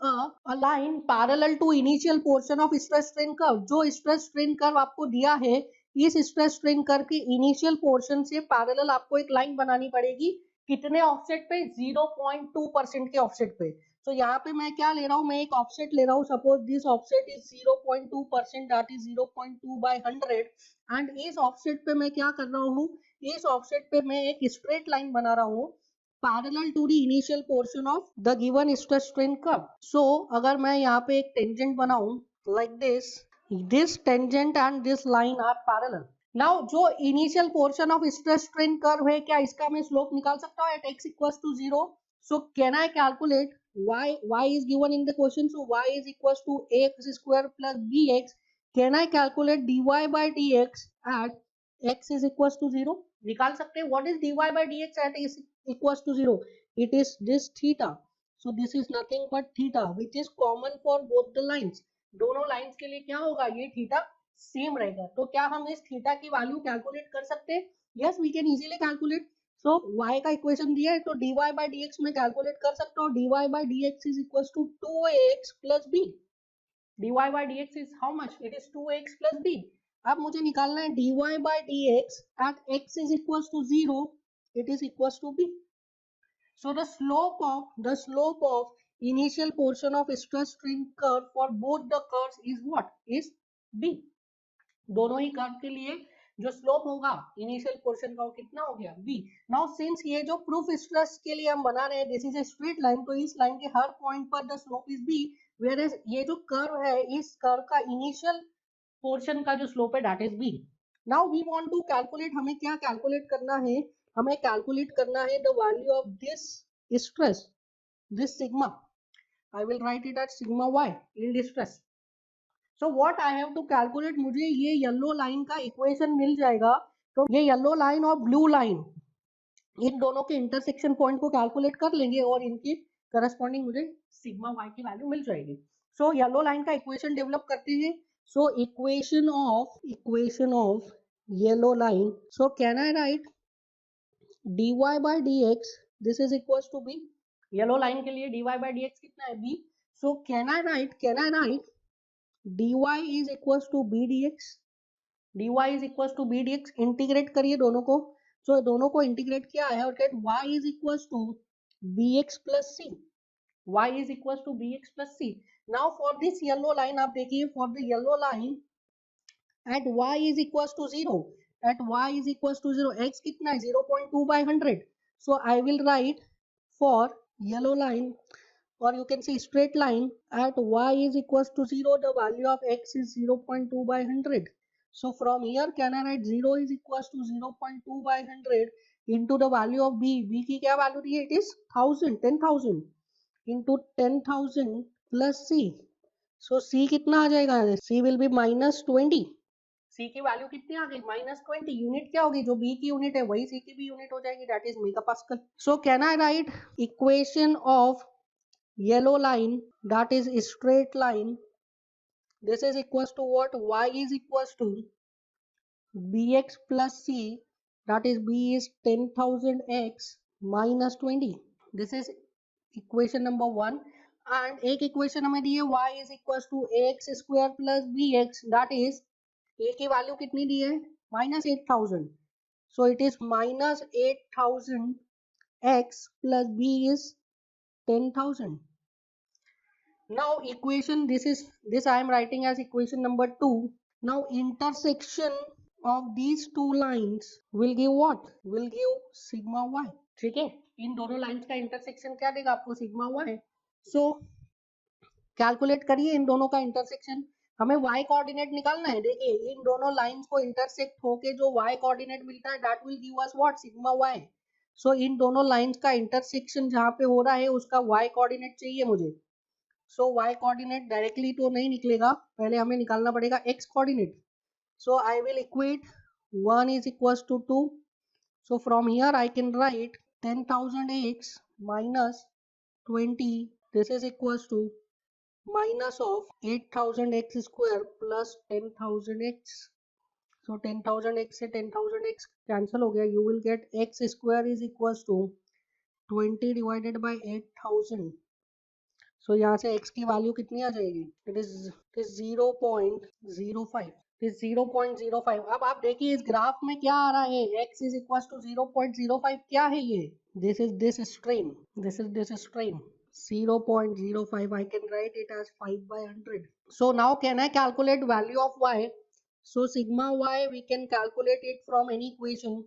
a line parallel to initial portion of stress strain curve. जो stress strain curve आपको दिया है, इस stress strain curve के initial portion से parallel आपको एक लाइन बनानी पड़ेगी. कितने ऑफसेट पे? 0.2% के ऑफसेट पे. तो यहाँ पे मैं क्या ले रहा हूँ? मैं एक ऑफसेट ले रहा हूँ. Suppose this offset is 0.2%, that is 0.2 by 100. And इस ऑफसेट पे मैं क्या कर रहा हूँ? इस ऑफसेट पे मैं एक स्ट्रेट लाइन बना रहा हूँ parallel to the initial portion of the given stress strain curve. So अगर मैं यहाँ पे एक tangent बनाऊं like this tangent and this line are parallel. Now जो initial portion of stress strain curve है, क्या इसका मैं slope निकाल सकता हूँ at x equals to 0? So can I calculate y is given in the question, so y is equals to ax square plus bx. Can I calculate dy by dx at x is equals to 0? निकाल सकते हैं. What is dy by dx at x equals to 0? It is this theta. So this is nothing but theta which is common for both the lines. दोनों lines के लिए क्या होगा? ये theta same रहेगा. तो क्या हम इस थीटा की वैल्यू कैलकुलेट कर सकते हैं? Yes, we can easily calculate. So y का इक्वेशन दिया है, तो dy by dx में कैलकुलेट कर सकते हो. dy by dx is equals to 2ax plus b. dy by dx is how much? It is 2ax plus b. अब मुझे निकालना है dy by dx at x is equals to 0. It is equals to b. So the slope of initial portion of stress strain curve for both the curves is what? Is b. दोनों ही curve के लिए जो slope होगा initial portion का वो कितना हो गया v। नाउ सिंस ये जो प्रूफ स्ट्रेस के लिए हम बना रहे हैं this is a straight line, तो इस लाइन के हर पॉइंट पर the slope is b, where is ये जो कर्व है इस कर्व का इनिशियल पोर्शन का जो स्लोप है that is b। Now we want to calculate, हमें क्या कैलकुलेट करना है, हमें कैलकुलेट करना है the value of this stress, this sigma, I will write it as sigma y yield stress. So what I have to calculate, मुझे ये yellow line का इक्वेशन मिल जाएगा, तो ये येलो लाइन और ब्लू लाइन इन दोनों के इंटरसेक्शन पॉइंट को कैलकुलेट कर लेंगे और इनकी करस्पॉन्डिंग मुझे सिग्मा y की वैल्यू मिल जाएगी। सो येलो लाइन का इक्वेशन डेवलप करते हैं। So equation of yellow line, so can I write dy by dx, this is equal to b, yellow line के लिए dy by dx कितना है b, so can I write dy is equals to b dx, dy is equals to b dx, integrate करिए दोनों को, सो दोनों को integrate किया है और gate y is equals to bx plus c, y is equals to bx plus c। now for this yellow line आप देखिए, for the yellow line at y is equals to 0, at y is equals to 0, x कितना है 0.2 by 100, so I will write for yellow line, or you can see straight line, at y is equals to 0 the value of x is 0.2 by 100, so from here can I write 0 is equals to 0.2 by 100 into the value of b की क्या value दी है, it is 1000 into 10,000 plus c, so c कितना आ जाएगा, c will be -20, c की value कितनी आ गई -20, unit क्या होगी, जो b की यूनिट है वही c की भी यूनिट हो जाएगी, that is megapascal. So can I right equation of yellow line, that is a straight line, this is equals to what, y is equals to bx plus c, that is b is 10,000 x minus 20, this is equation number 1। and एक equation हमें दी है y is equals to ax square plus bx, that is a की value कितनी दी है -8000, so it is -8000 x plus b is 10,000। now equation, this I am writing as equation number 2। now intersection of these two lines will give what, will give sigma y, ठीक है, इन दोनों lines का intersection क्या देगा आपको, sigma y। सो calculate करिए इन दोनों का इंटरसेक्शन, हमें y कोऑर्डिनेट निकालना है, देखिए इन दोनों लाइंस को इंटरसेक्ट होके जो y कोऑर्डिनेट मिलता है that will give us what, sigma y। सो इन दोनों लाइंस का इंटरसेक्शन जहाँ पे हो रहा है उसका y कोऑर्डिनेट चाहिए मुझे, सो y कोऑर्डिनेट डायरेक्टली तो नहीं निकलेगा, पहले हमें निकालना पड़ेगा x coordinate. So I will equate 1 is equals to 2, so from here I can write 10,000 x minus 20, this is equals to minus of 8,000 x square plus 10,000 x, so 10,000 x से 10,000 x cancel हो गया, you will get x square is equals to 20 divided by 8,000, so यहाँ से x की value कितनी आ जाएगी, it is 0.05, it is 0.05। अब आप देखिए इस ग्राफ में क्या आ रहा है, x is equals to 0.05, क्या है ये, this is this strain, this is this strain 0.05, I can write it as 5 by 100। so now can I calculate value of y, so sigma y we can calculate it from any equation,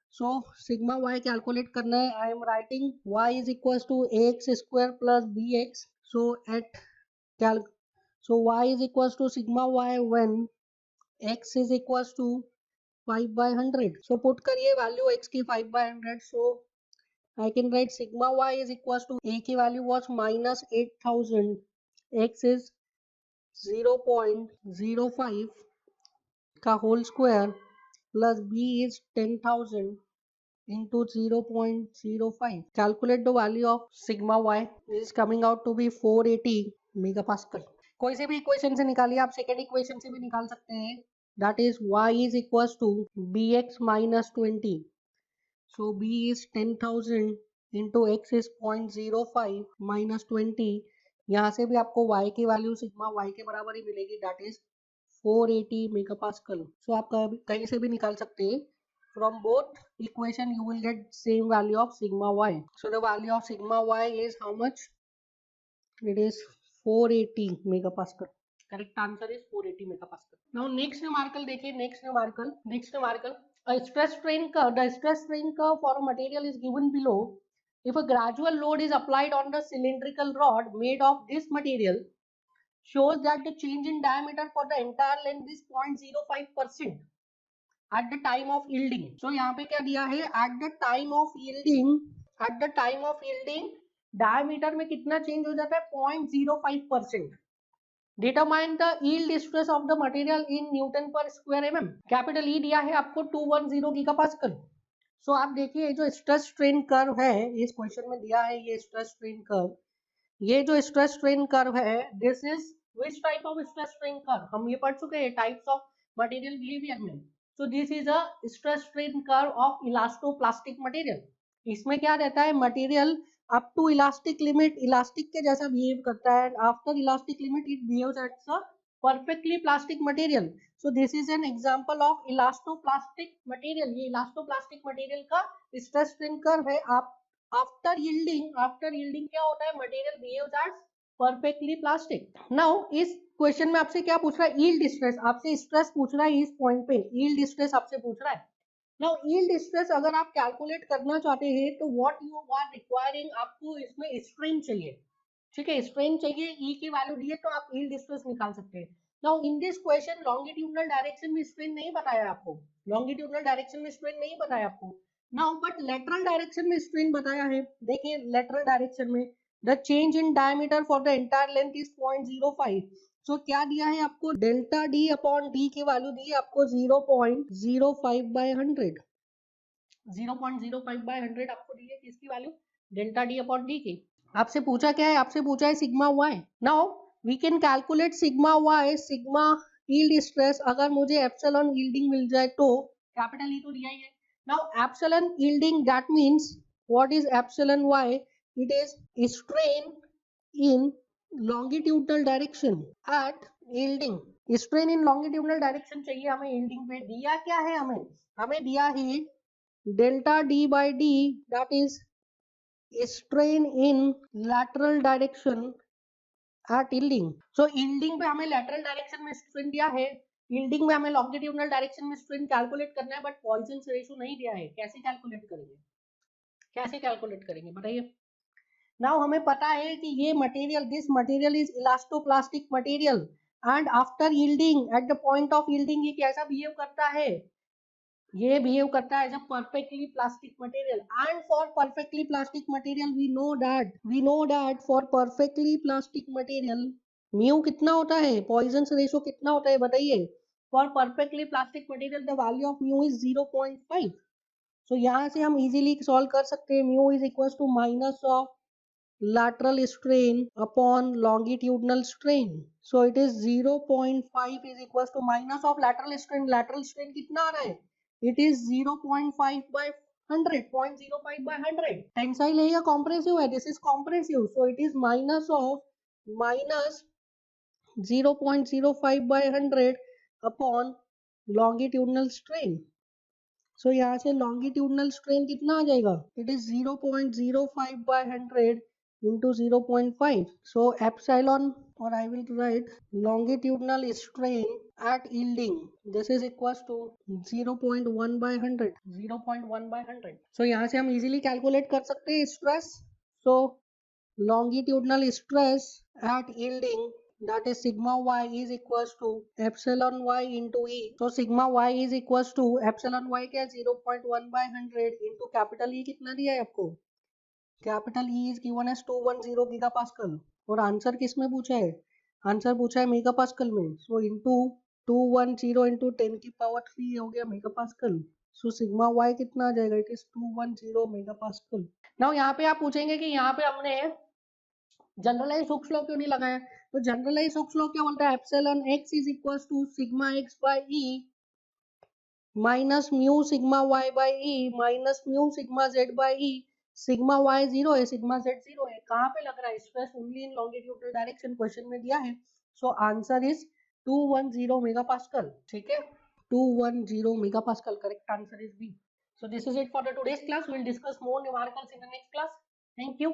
so sigma y calculate करना है, I am writing y is equals to ax square plus bx, so at so y is equals to sigma y when x is equals to 5 by 100, so put करिए value x की 5 by 100, so I can write sigma y is equals to a की वैल्यू was minus 8,000, x is 0.05 का whole square plus b is 10,000 into 0.05, calculate the value of sigma y, this is coming out to be 480 megapascal। कोई से भी equation से निकालिए, आप second equation से भी निकाल सकते हैं, that is y is equals to bx minus 20, so b is 10,000 into x is 0.05 minus 20, यहाँ से भी आपको y की वैल्यू सिग्मा y के बराबर ही मिलेगी, that is 480 megapascal। so आप कहीं से भी निकाल सकते हैं, from both equation you will get same value of sigma y, so the value of sigma y is how much, it is 480 megapascal। Correct answer is 480 megapascal. Now next numerical देखिए, next numerical stress strain curve. The stress strain curve for a material is given below. If a gradual load is applied on the cylindrical rod made of this material, shows that the change in diameter for the entire length is 0.05% at the time of yielding. So यहाँ पे क्या दिया है, at the time of yielding diameter में कितना change हो जाता है, 0.05%. Determine the yield stress of the material in Newton per square mm. Capital E दिया है आपको 210 गीगापास्कल. सो आप देखिए जो स्ट्रेस स्ट्रेन कर्व है, इस क्वेश्चन में दिया है ये स्ट्रेस स्ट्रेन कर्व. ये जो स्ट्रेस स्ट्रेन कर्व है, this is which type of stress strain curve, हम ये पढ़ चुके हैं टाइप्स ऑफ मटेरियल बिहेवियर में. So this is a stress strain curve of elastoplastic material. इसमें क्या रहता है, material up to elastic limit elastic के जैसा बिहेव करता है, after elastic limit it behaves as a perfectly plastic material. So this is an example of elastoplastic material. ये elastoplastic material का स्ट्रेस स्ट्रेन कर्व है. आप आफ्टर यील्डिंग क्या होता है, material behaves as perfectly plastic. Now इस question में आपसे क्या पूछ रहा है, यील्ड स्ट्रेस. आपसे स्ट्रेस पूछ रहा है इस पॉइंट पे, यील्ड स्ट्रेस आपसे पूछ रहा है. नाउ यील्ड स्ट्रेस अगर आप कैलकुलेट करना चाहते हैं तो व्हाट यू आर रिक्वायरिंग, आपको इसमें स्ट्रेन चाहिए. ठीक है, स्ट्रेन चाहिए, ई की वैल्यू दी है तो आप यील्ड स्ट्रेस निकाल सकते हैं. Now in this question longitudinal direction में स्ट्रेन नहीं बताया आपको, लॉन्गिट्यूडनल डायरेक्शन में स्ट्रेन नहीं बताया आपको. नाउ बट लेटरल डायरेक्शन में स्ट्रेन बताया है. देखिए लेटरल डायरेक्शन में the change in diameter for the entire length is 0.05. सो क्या दिया है आपको, डेल्टा डी अपॉन डी की वैल्यू दी है आपको 0.05 बाय 100. 0.05 बाय 100 आपको दी है किसकी value, delta D upon D की. आपसे पूछा क्या है, आपसे पूछा है sigma Y. Now we can calculate sigma Y, sigma yield stress. अगर मुझे एप्सिलॉन यील्डिंग मिल जाए तो कैपिटल ई तो दिया ही है. Now epsilon yielding that means what is epsilon Y, it is strain in longitudinal direction at yielding. Strain in longitudinal direction चाहिए हमें यील्डिंग पे. दिया क्या है हमें दिया है delta D by D that is strain in lateral direction at yielding. So yielding पे हमें lateral direction में strain दिया है, yielding में हमें longitudinal direction में strain कैलकुलेट करना है, बट पॉइजन रेशियो नहीं दिया है. कैसे कैलकुलेट करेंगे बताइए. नाउ हमें पता है कि ये material, this material is elastoplastic material and after yielding at the point of yielding ये कैसा बिहेव करता है, ये बिहेव करता है as a perfectly plastic material. And for perfectly plastic material we know that for perfectly plastic material mu कितना होता है, पॉइजन रेशियो कितना होता है बताइए. For perfectly plastic material the value of mu is 0.5. So यहाँ से हम इजीली सॉल्व कर सकते हैं. Mu is equal to minus of lateral strain upon longitudinal strain. So it is 0.5 is equals to minus of lateral strain. Lateral strain कितना आ रहा है, it is 0.5 by 100, 0.05 by 100. Tensile है या compressive है, this is compressive. So it is minus 0.05 by 100 upon longitudinal strain. So यहाँ से longitudinal strain कितना आ जाएगा, it is 0.05 by 100 into 0.5. So epsilon, or I will write longitudinal strain at yielding, this is equals to 0.1 by 100. 0.1 by 100. So यहाँ से हम easily calculate कर सकते हैं stress. So longitudinal stress at yielding, that is sigma y is equals to epsilon y into e. So sigma y is equals to epsilon y क्या 0.1 by 100 into capital E कितना दिया है आपको, capital E is given as 210 gigapascal. और answer किस में पूछा है, आंसर पूछा है मेगापास्कल में. सो इनटू 210 into 10 की पावर 3 हो गया मेगापास्कल. सो सिग्मा y कितना आ जाएगा, इट इज 210 मेगापास्कल. नाउ यहाँ पे आप पूछेंगे कि यहाँ पे हमने जनरलाइज हुक्स लॉ क्यों नहीं लगाया. तो जनरलाइज हुक्स लॉ क्या बोलता है, epsilon x is equals to sigma x by e minus mu sigma y by e minus mu sigma z by e. Sigma y 0 है, सिग्मा z 0 है. कहाँ पे लग रहा है stress, only in longitudinal direction, question में दिया है. So answer is 210 megapascal. ठीक है, 210 megapascal. Correct answer is B. So this is it for the today's class. We will discuss more numericals in the next class. Thank you.